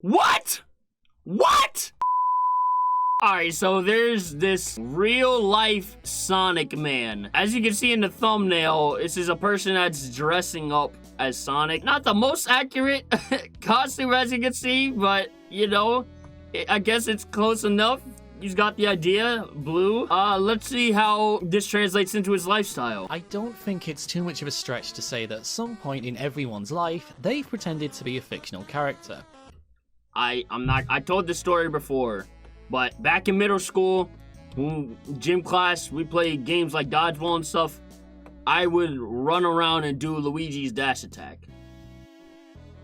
What? What? Alright, so there's this real-life Sonic man. As you can see in the thumbnail, this is a person that's dressing up as Sonic. Not the most accurate costume, as you can see, but, you know, I guess it's close enough. He's got the idea. Blue. Let's see how this translates into his lifestyle. I don't think it's too much of a stretch to say that at some point in everyone's life, they've pretended to be a fictional character. I told this story before, but back in middle school, gym class, we played games like dodgeball and stuff. I would run around and do Luigi's dash attack.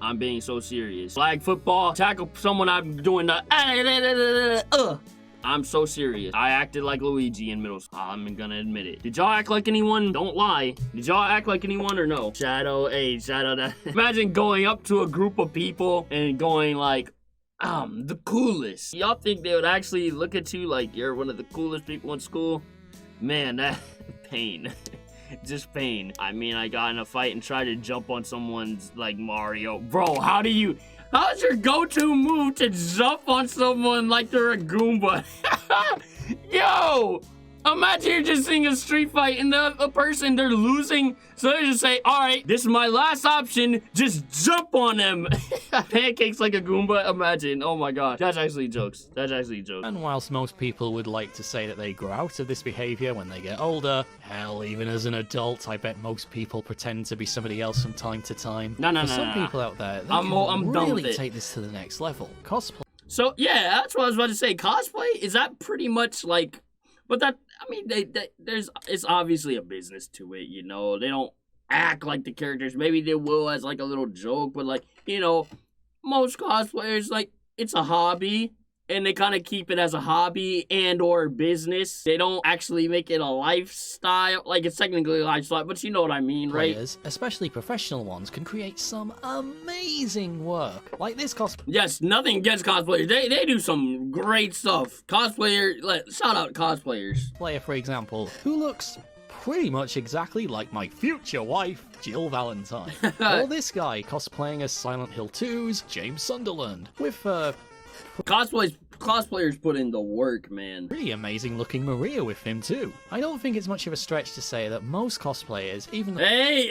I'm being so serious. Flag football, tackle someone, I'm doing the I'm so serious. I acted like Luigi in middle school. I'm gonna admit it. Did y'all act like anyone? Don't lie. Did y'all act like anyone or no? Shadow, shadow that. Imagine going up to a group of people and going like, I'm the coolest. Y'all think they would actually look at you like you're one of the coolest people in school? Man, that pain. Just pain. I mean, I got in a fight and tried to jump on someone's like Mario. Bro, how's your go-to move to jump on someone like they're a Goomba? Yo! Imagine you're just seeing a street fight and the person, they're losing. So they just say, all right, this is my last option. Just jump on them. Pancakes like a Goomba. Imagine. Oh my God. That's actually jokes. That's actually jokes. And whilst most people would like to say that they grow out of this behaviour when they get older, hell, even as an adult, I bet most people pretend to be somebody else from time to time. For some people out there, they can really take this to the next level. Cosplay. So yeah, that's what I was about to say. Cosplay, is that pretty much like, but that, I mean, it's obviously a business to it, you know. They don't act like the characters. Maybe they will as like a little joke, but like, you know, most cosplayers, like, it's a hobby. And they kind of keep it as a hobby and or business. They don't actually make it a lifestyle. Like, it's technically a lifestyle, but you know what I mean, right? Players, especially professional ones, can create some amazing work. Like this cosplay. Yes, nothing against cosplayers. They do some great stuff. Shout out cosplayers. Player, for example, who looks pretty much exactly like my future wife, Jill Valentine. Or this guy cosplaying as Silent Hill 2's James Sunderland, with cosplayers put in the work, man. Pretty amazing looking Maria with him too. I don't think it's much of a stretch to say that most cosplayers, even Hey,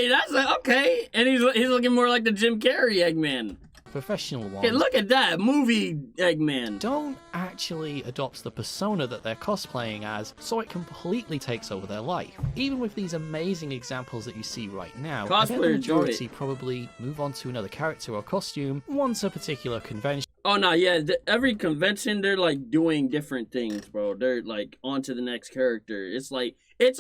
that's okay. And he's looking more like the Jim Carrey Eggman. Professional ones. Hey, look at that movie Eggman. Don't actually adopt the persona that they're cosplaying as, so it completely takes over their life. Even with these amazing examples that you see right now, the majority probably move on to another character or costume once a particular convention. Oh no, yeah. Every convention, they're like doing different things, bro. They're like on to the next character. It's like it's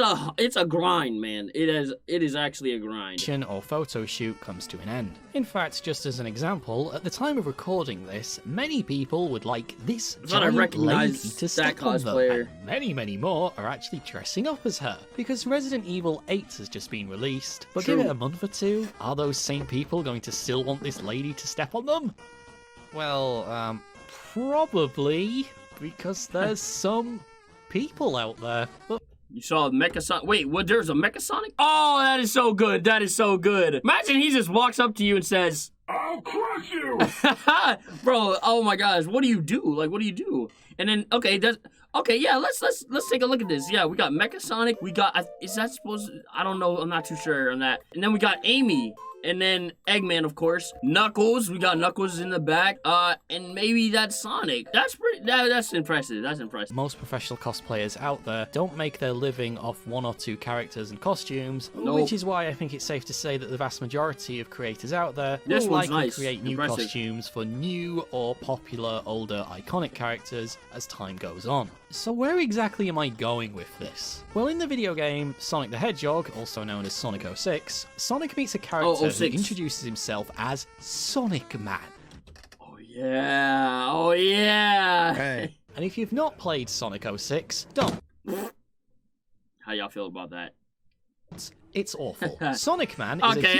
a grind, man. It is actually a grind. Or photo shoot comes to an end. In fact, just as an example, at the time of recording this, many people would like this giant lady to step on them, and many more are actually dressing up as her because Resident Evil 8 has just been released. But give it a month or two, are those same people going to still want this lady to step on them? Well, probably, because there's some people out there. But you saw Mecha Sonic? Wait, what? There's a Mecha Sonic? Oh, that is so good. That is so good. Imagine he just walks up to you and says, "I'll crush you." Bro, oh my gosh, what do you do? Like, what do you do? And then, okay, yeah, let's take a look at this. Yeah, we got Mecha Sonic. We got, is that supposed to, I don't know. I'm not too sure on that. And then we got Amy. And then Eggman, of course. Knuckles, we got Knuckles in the back. And maybe that's Sonic. That's impressive. That's impressive. Most professional cosplayers out there don't make their living off one or two characters and costumes, which is why I think it's safe to say that the vast majority of creators out there will likely create new costumes for new or popular, older, iconic characters as time goes on. So where exactly am I going with this? Well, in the video game Sonic the Hedgehog, also known as Sonic 06, Sonic meets a character who introduces himself as Sonic Man. Oh yeah! Hey. And if you've not played Sonic 06, don't. How y'all feel about that? It's awful. Sonic Man is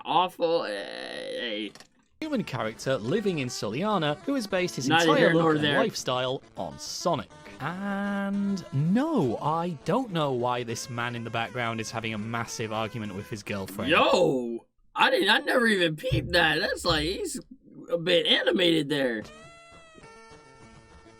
awful. Human character living in Suliana who has based his entire look and lifestyle on Sonic. And no, I don't know why this man in the background is having a massive argument with his girlfriend. Yo, I never even peeped that. That's like, he's a bit animated there.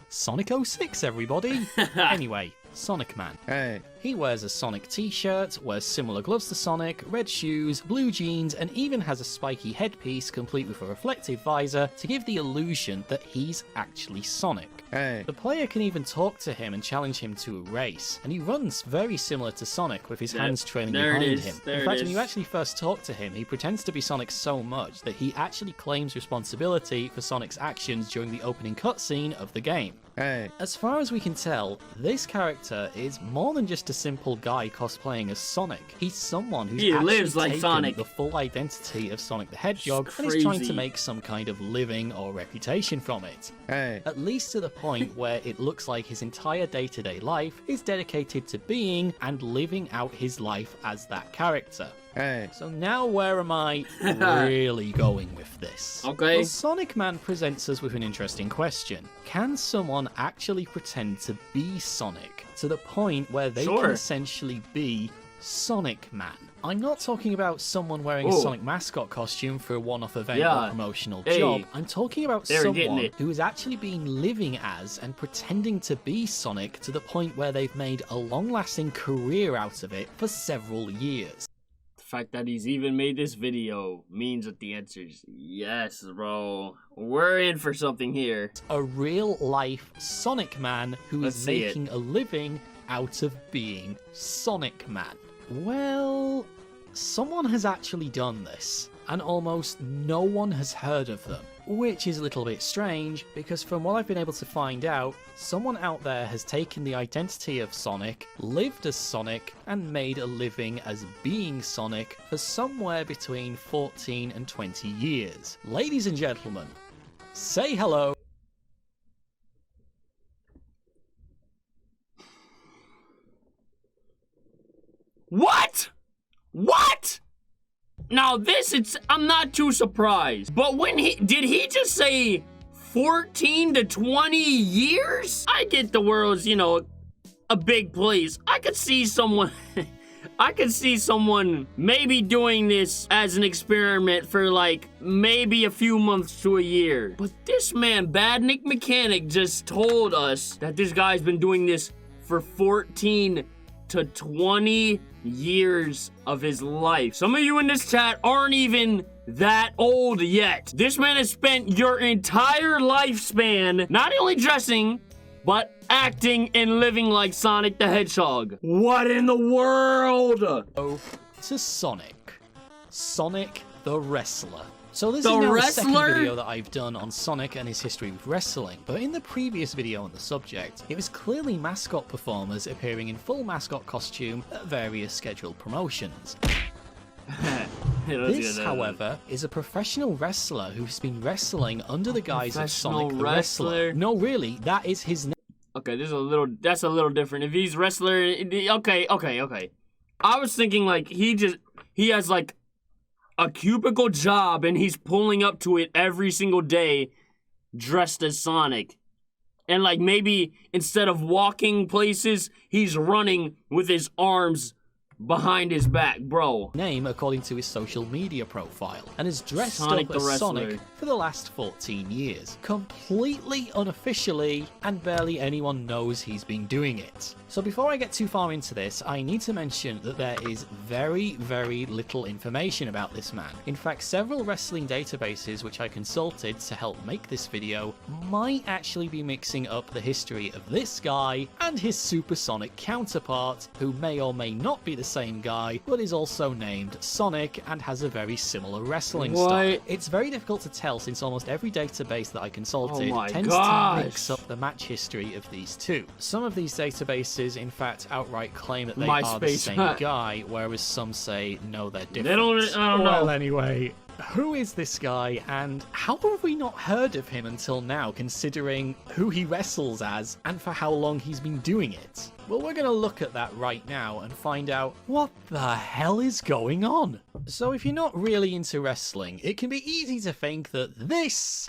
Sonic 06, everybody. Anyway, Sonic Man. Hey. He wears a Sonic t-shirt, wears similar gloves to Sonic, red shoes, blue jeans, and even has a spiky headpiece complete with a reflective visor to give the illusion that he's actually Sonic. Hey. The player can even talk to him and challenge him to a race, and he runs very similar to Sonic with his hands trailing behind him. In fact, when you actually first talk to him, he pretends to be Sonic so much that he actually claims responsibility for Sonic's actions during the opening cutscene of the game. Hey. As far as we can tell, this character is more than just a simple guy cosplaying as Sonic. He's someone who's lives like taken Sonic. the full identity of Sonic the Hedgehog and is trying to make some kind of living or reputation from it. Hey. At least to the point where it looks like his entire day-to-day life is dedicated to being and living out his life as that character. Hey. So now where am I really going with this? Okay. Well, Sonic Man presents us with an interesting question. Can someone actually pretend to be Sonic to the point where they can essentially be Sonic Man? I'm not talking about someone wearing a Sonic mascot costume for a one-off event or promotional job. I'm talking about someone who has actually been living as and pretending to be Sonic to the point where they've made a long-lasting career out of it for several years. The fact that he's even made this video means that the answer is yes, bro. We're in for something here. A real-life Sonic Man who is making a living out of being Sonic Man. Well, someone has actually done this, and almost no one has heard of them, which is a little bit strange because from what I've been able to find out, someone out there has taken the identity of Sonic, lived as Sonic, and made a living as being Sonic for somewhere between 14 and 20 years. Ladies and gentlemen, say hello. What? What? Now this, I'm not too surprised. But did he just say 14 to 20 years? I get the world's, a big place. I could see someone maybe doing this as an experiment for like maybe a few months to a year. But this man, Badnik Mechanic, just told us that this guy's been doing this for 14 to 20 years of his life. Some of you in this chat aren't even that old yet. This man has spent your entire lifespan not only dressing, but acting and living like Sonic the Hedgehog. What in the world? Oh, to Sonic. Sonic the Wrestler. So this is now the second video that I've done on Sonic and his history with wrestling, but in the previous video on the subject, it was clearly mascot performers appearing in full mascot costume at various scheduled promotions. This, however, is a professional wrestler who's been wrestling under the guise of Sonic the Wrestler. No, really, that is his name. Okay, that's a little different. If he's wrestler, okay. I was thinking like he has like a cubicle job and he's pulling up to it every single day dressed as Sonic. And like maybe instead of walking places, he's running with his arms behind his back, bro. Name according to his social media profile, and has dressed Sonic up as Sonic for the last 14 years. Completely unofficially, and barely anyone knows he's been doing it. So before I get too far into this, I need to mention that there is very, very little information about this man. In fact, several wrestling databases which I consulted to help make this video might actually be mixing up the history of this guy and his supersonic counterpart, who may or may not be the same guy, but is also named Sonic and has a very similar wrestling style. It's very difficult to tell since almost every database that I consulted tends to mix up the match history of these two. Some of these databases, in fact, outright claim that they are the same guy, whereas some say no, they're different. I don't know. Well, anyway, who is this guy, and how have we not heard of him until now, considering who he wrestles as and for how long he's been doing it? Well, we're going to look at that right now and find out what the hell is going on. So if you're not really into wrestling, it can be easy to think that this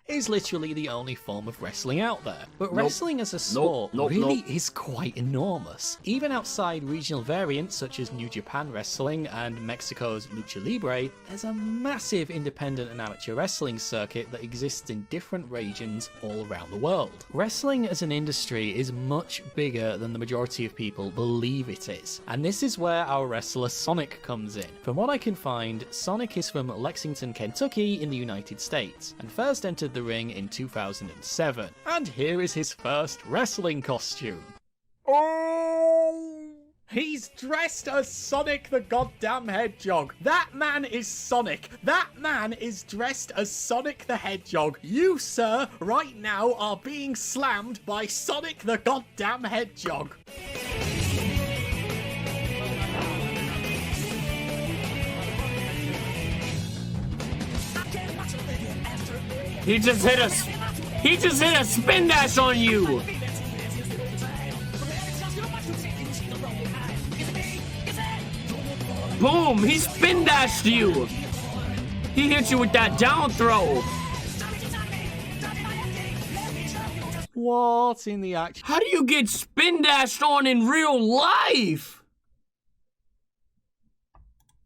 is literally the only form of wrestling out there. But wrestling as a sport really is quite enormous. Even outside regional variants such as New Japan Wrestling and Mexico's Lucha Libre, there's a massive independent and amateur wrestling circuit that exists in different regions all around the world. Wrestling as an industry is much bigger than the majority of people believe it is. And this is where our wrestler Sonic comes in. From what I can find, Sonic is from Lexington, Kentucky in the United States, and first entered the ring in 2007. And here is his first wrestling costume. Oh! He's dressed as Sonic the goddamn Hedgehog. That man is Sonic. That man is dressed as Sonic the Hedgehog. You, sir, right now are being slammed by Sonic the goddamn Hedgehog. He just hit a spin dash on you. Boom, he spin dashed you. He hit you with that down throw. What in the action? How do you get spin dashed on in real life?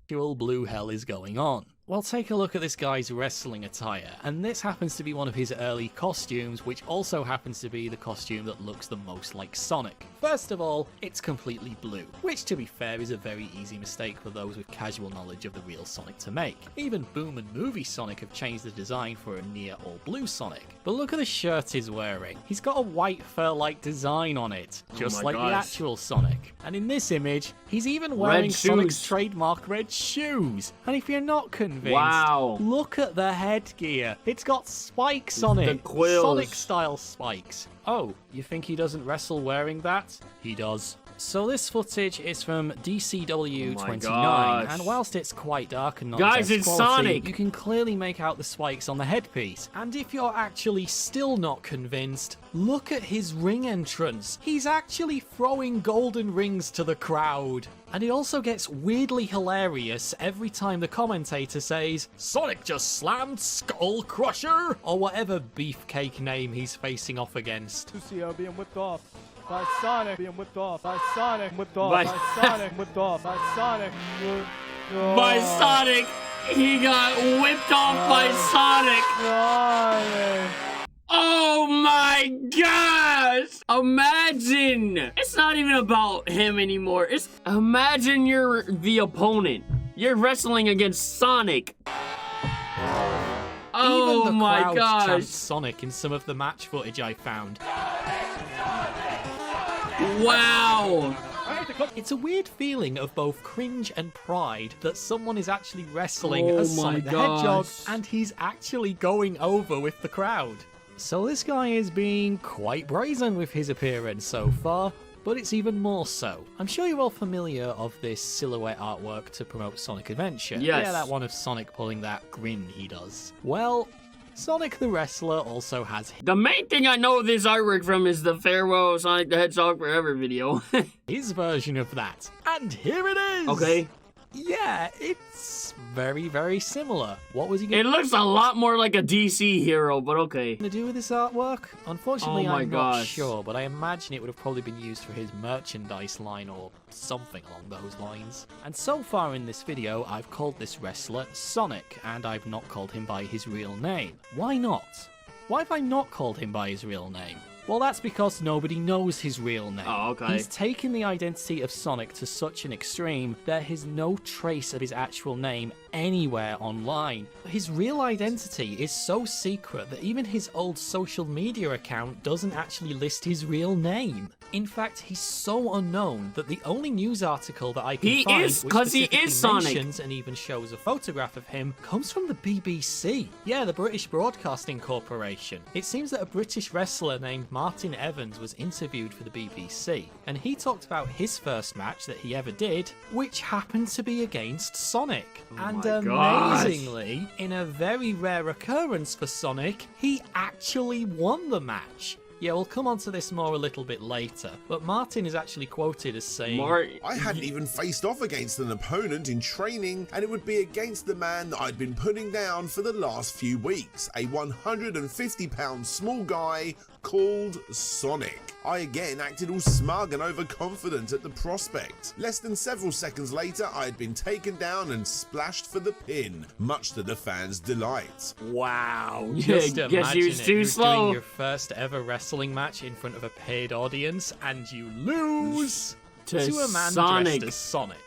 Actual blue hell is going on? Well, take a look at this guy's wrestling attire, and this happens to be one of his early costumes, which also happens to be the costume that looks the most like Sonic. First of all, it's completely blue, which to be fair is a very easy mistake for those with casual knowledge of the real Sonic to make. Even Boom and Movie Sonic have changed the design for a near all-blue Sonic. But look at the shirt he's wearing. He's got a white fur-like design on it, just like the actual Sonic. And in this image, he's even wearing Sonic's trademark red shoes. And if you're not convinced, look at the headgear. It's got spikes on it. The quills. Sonic-style spikes. Oh, you think he doesn't wrestle wearing that? He does. So this footage is from DCW 29, and whilst it's quite dark and not guys, it's quality, Sonic. You can clearly make out the spikes on the headpiece. And if you're actually still not convinced, look at his ring entrance. He's actually throwing golden rings to the crowd. And it also gets weirdly hilarious every time the commentator says, "Sonic just slammed Skull Crusher," or whatever beefcake name he's facing off against. Lucio being whipped off by Sonic, being whipped off by Sonic, whipped off by Sonic, whipped off by Sonic. By Sonic! He got whipped off by Sonic! Oh my gosh! Imagine! It's not even about him anymore. Imagine you're the opponent. You're wrestling against Sonic. Oh even the my crowd gosh! chants Sonic in some of the match footage I found. Wow! It's a weird feeling of both cringe and pride that someone is actually wrestling as Sonic the Hedgehog, and he's actually going over with the crowd. So this guy is being quite brazen with his appearance so far, but it's even more so. I'm sure you're all familiar of this silhouette artwork to promote Sonic Adventure. Yes. Yeah, that one of Sonic pulling that grin he does. Well, Sonic the Wrestler also has the main thing I know this artwork from is the Farewell Sonic the Hedgehog Forever video. his version of that. And here it is! Okay. Yeah, it's very, very similar. What was he going It looks a lot more like a DC hero, but okay. to do with this artwork? Unfortunately, Oh my I'm not gosh. sure, but I imagine it would have probably been used for his merchandise line or something along those lines. And so far in this video, I've called this wrestler Sonic, and I've not called him by his real name. Why not? Why have I not called him by his real name? Well, that's because nobody knows his real name. Oh, okay. He's taken the identity of Sonic to such an extreme, there is no trace of his actual name anywhere online. His real identity is so secret that even his old social media account doesn't actually list his real name. In fact, he's so unknown that the only news article that I can find which specifically mentions and even shows a photograph of him comes from the BBC. Yeah, the British Broadcasting Corporation. It seems that a British wrestler named Martin Evans was interviewed for the BBC, and he talked about his first match that he ever did, which happened to be against Sonic. And amazingly, in a very rare occurrence for Sonic, he actually won the match. Yeah, we'll come on to this more a little bit later, but Martin is actually quoted as saying, I hadn't even faced off against an opponent in training, and it would be against the man that I'd been putting down for the last few weeks, a 150-pound small guy called Sonic. I again acted all smug and overconfident at the prospect. Less than several seconds later, I had been taken down and splashed for the pin, much to the fans' delight. Wow, Yeah, just guess imagine he was it. too You're slow. doing your first ever wrestling match in front of a paid audience, and you lose to a man Sonic. dressed as Sonic.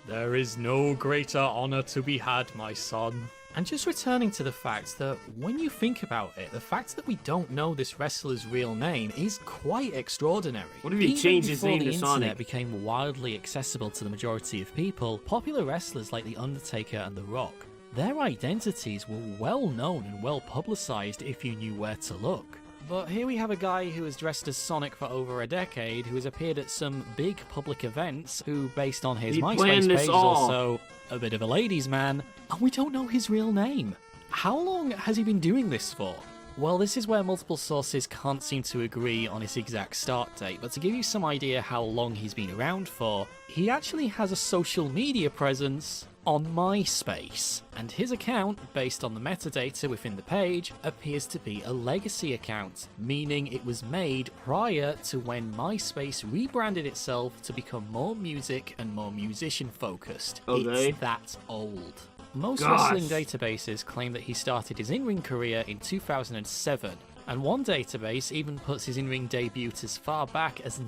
There is no greater honor to be had, my son. And just returning to the fact that when you think about it, the fact that we don't know this wrestler's real name is quite extraordinary. What if he changed his name to Before the internet Sonic? became wildly accessible to the majority of people, popular wrestlers like The Undertaker and The Rock, their identities were well known and well publicized if you knew where to look. But here we have a guy who has dressed as Sonic for over a decade, who has appeared at some big public events, who, based on his He MySpace planned page, this is all. also a bit of a ladies' man, and we don't know his real name. How long has he been doing this for? Well, this is where multiple sources can't seem to agree on his exact start date, but to give you some idea how long he's been around for, he actually has a social media presence on MySpace, and his account, based on the metadata within the page, appears to be a legacy account, meaning it was made prior to when MySpace rebranded itself to become more music and more musician focused. Okay. It's that old. Most Gosh. wrestling databases claim that he started his in-ring career in 2007, and one database even puts his in-ring debut as far back as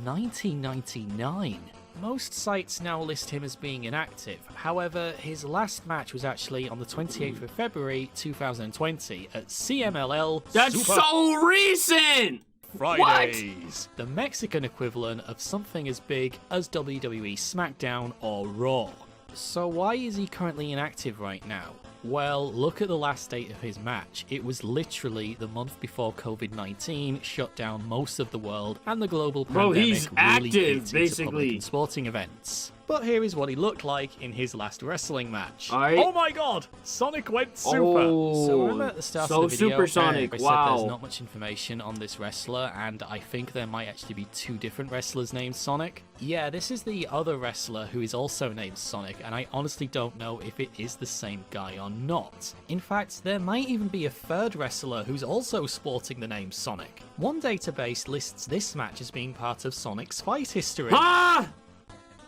1999. Most sites now list him as being inactive. However, his last match was actually on the 28th of February 2020 at CMLL That's Super so recent! Fridays, the Mexican equivalent of something as big as WWE SmackDown or Raw. So why is he currently inactive right now? Well, look at the last date of his match. It was literally the month before COVID-19 shut down most of the world and the global Bro, pandemic he's really active, ate into public basically. and sporting events. But here is what he looked like in his last wrestling match. Alright. Oh my god! Sonic went super! Oh, So remember at the start so of the video, supersonic, I said wow. there's not much information on this wrestler, and I think there might actually be two different wrestlers named Sonic. Yeah, this is the other wrestler who is also named Sonic, and I honestly don't know if it is the same guy or not. In fact, there might even be a third wrestler who's also sporting the name Sonic. One database lists this match as being part of Sonic's fight history. Ah!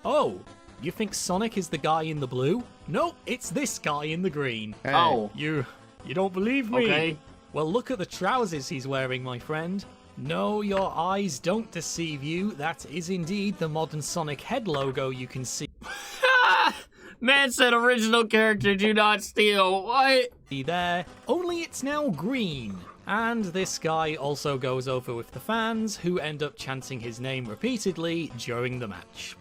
Oh, you think Sonic is the guy in the blue? Nope, it's this guy in the green. Oh. You don't believe me? Okay. Well, look at the trousers he's wearing, my friend. No, your eyes don't deceive you. That is indeed the modern Sonic head logo you can see Man said original character, do not steal. What? there, only it's now green. And this guy also goes over with the fans, who end up chanting his name repeatedly during the match.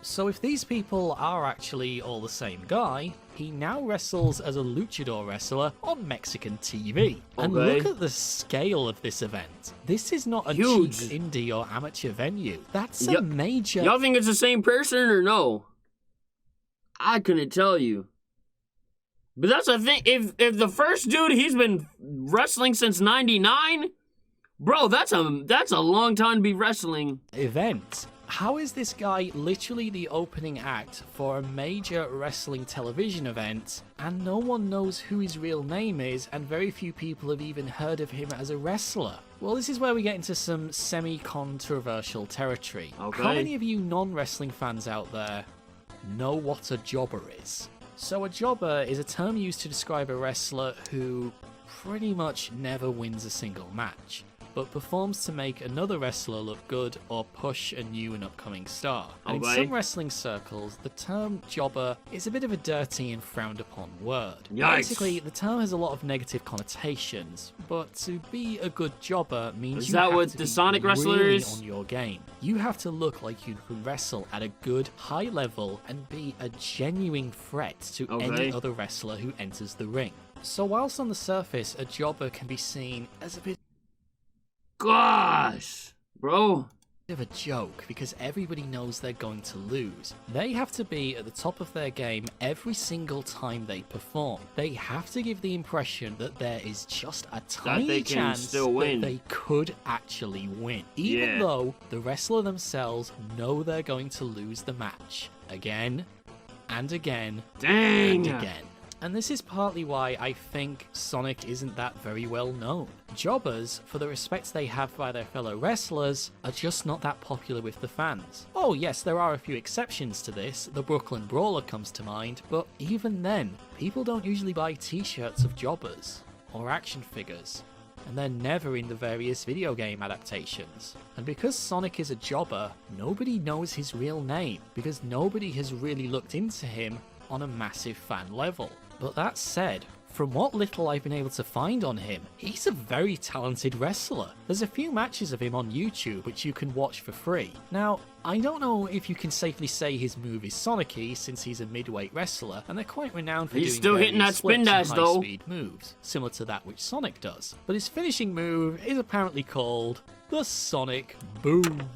So if these people are actually all the same guy, he now wrestles as a luchador wrestler on Mexican TV. And Okay. look at the scale of this event. This is not a Huge. cheap indie or amateur venue. That's a Yup. major... Y'all think it's the same person or no? I couldn't tell you. But that's the thing. If the first dude, he's been wrestling since '99, bro, that's a long time to be wrestling. event. How is this guy literally the opening act for a major wrestling television event, and no one knows who his real name is, and very few people have even heard of him as a wrestler? Well, this is where we get into some semi-controversial territory. Okay. How many of you non-wrestling fans out there know what a jobber is? So a jobber is a term used to describe a wrestler who pretty much never wins a single match, but performs to make another wrestler look good or push a new and upcoming star. And in Okay. some wrestling circles, the term jobber is a bit of a dirty and frowned upon word. Yikes. Basically, the term has a lot of negative connotations, but to be a good jobber means Is you that have what to the be Sonic wrestler really is? on your game. You have to look like you can wrestle at a good, high level and be a genuine threat to any Okay. other wrestler who enters the ring. So whilst on the surface, a jobber can be seen as a bit Gosh, bro. of a joke because everybody knows they're going to lose. They have to be at the top of their game every single time they perform. They have to give the impression that there is just a tiny chance that they could actually win, even though the wrestler themselves know they're going to lose the match again and again and again. And this is partly why I think Sonic isn't that very well known. Jobbers, for the respect they have by their fellow wrestlers, are just not that popular with the fans. Oh yes, there are a few exceptions to this, the Brooklyn Brawler comes to mind, but even then, people don't usually buy t-shirts of jobbers, or action figures, and they're never in the various video game adaptations. And because Sonic is a jobber, nobody knows his real name, because nobody has really looked into him on a massive fan level. But that said, from what little I've been able to find on him, he's a very talented wrestler. There's a few matches of him on YouTube which you can watch for free. Now, I don't know if you can safely say his move is Sonic-y since he's a midweight wrestler, and they're quite renowned for doing still hitting that spin dash though. High-speed moves, similar to that which Sonic does. But his finishing move is apparently called the Sonic Boom.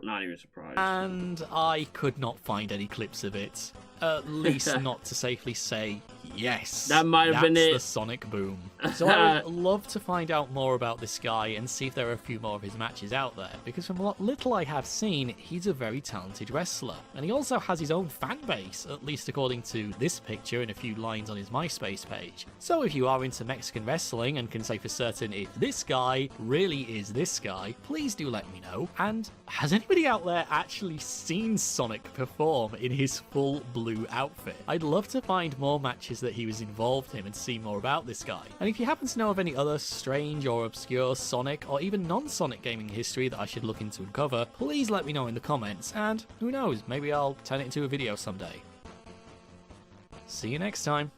Not even surprised. And I could not find any clips of it. At least not to safely say, yes, that might have been it. The Sonic Boom. So I would love to find out more about this guy and see if there are a few more of his matches out there, because from what little I have seen, he's a very talented wrestler. And he also has his own fan base, at least according to this picture and a few lines on his MySpace page. So if you are into Mexican wrestling and can say for certain if this guy really is this guy, please do let me know. And has anybody out there actually seen Sonic perform in his full blue outfit? I'd love to find more matches that he was involved in and see more about this guy. And if you happen to know of any other strange or obscure Sonic or even non-Sonic gaming history that I should look into and cover, please let me know in the comments, and who knows, maybe I'll turn it into a video someday. See you next time.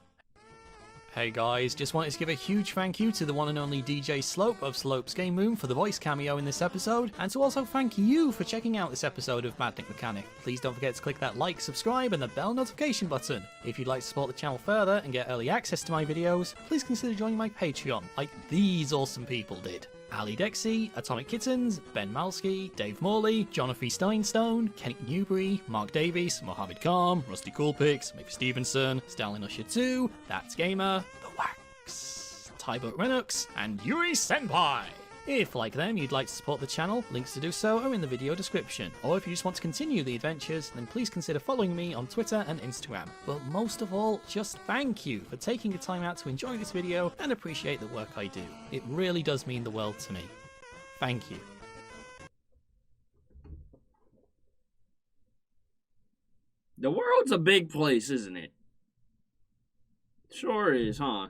Hey guys, just wanted to give a huge thank you to the one and only DJ Slope of Slope's Game Room for the voice cameo in this episode, and to also thank you for checking out this episode of Badnik Mechanic. Please don't forget to click that like, subscribe, and the bell notification button. If you'd like to support the channel further and get early access to my videos, please consider joining my Patreon, like these awesome people did. Ali Dexy, Atomic Kittens, Ben Malski, Dave Morley, Jonathan Steinstone, Kenny Newbury, Mark Davies, Mohammed Khan, Rusty Coolpix, Mick Stevenson, Stalin Usher 2, That's Gamer, The Wax, Tybot Renux, and Yuri Senpai. If, like them, you'd like to support the channel, links to do so are in the video description. Or if you just want to continue the adventures, then please consider following me on Twitter and Instagram. But most of all, just thank you for taking the time out to enjoy this video and appreciate the work I do. It really does mean the world to me. Thank you. The world's a big place, isn't it? Sure is, huh?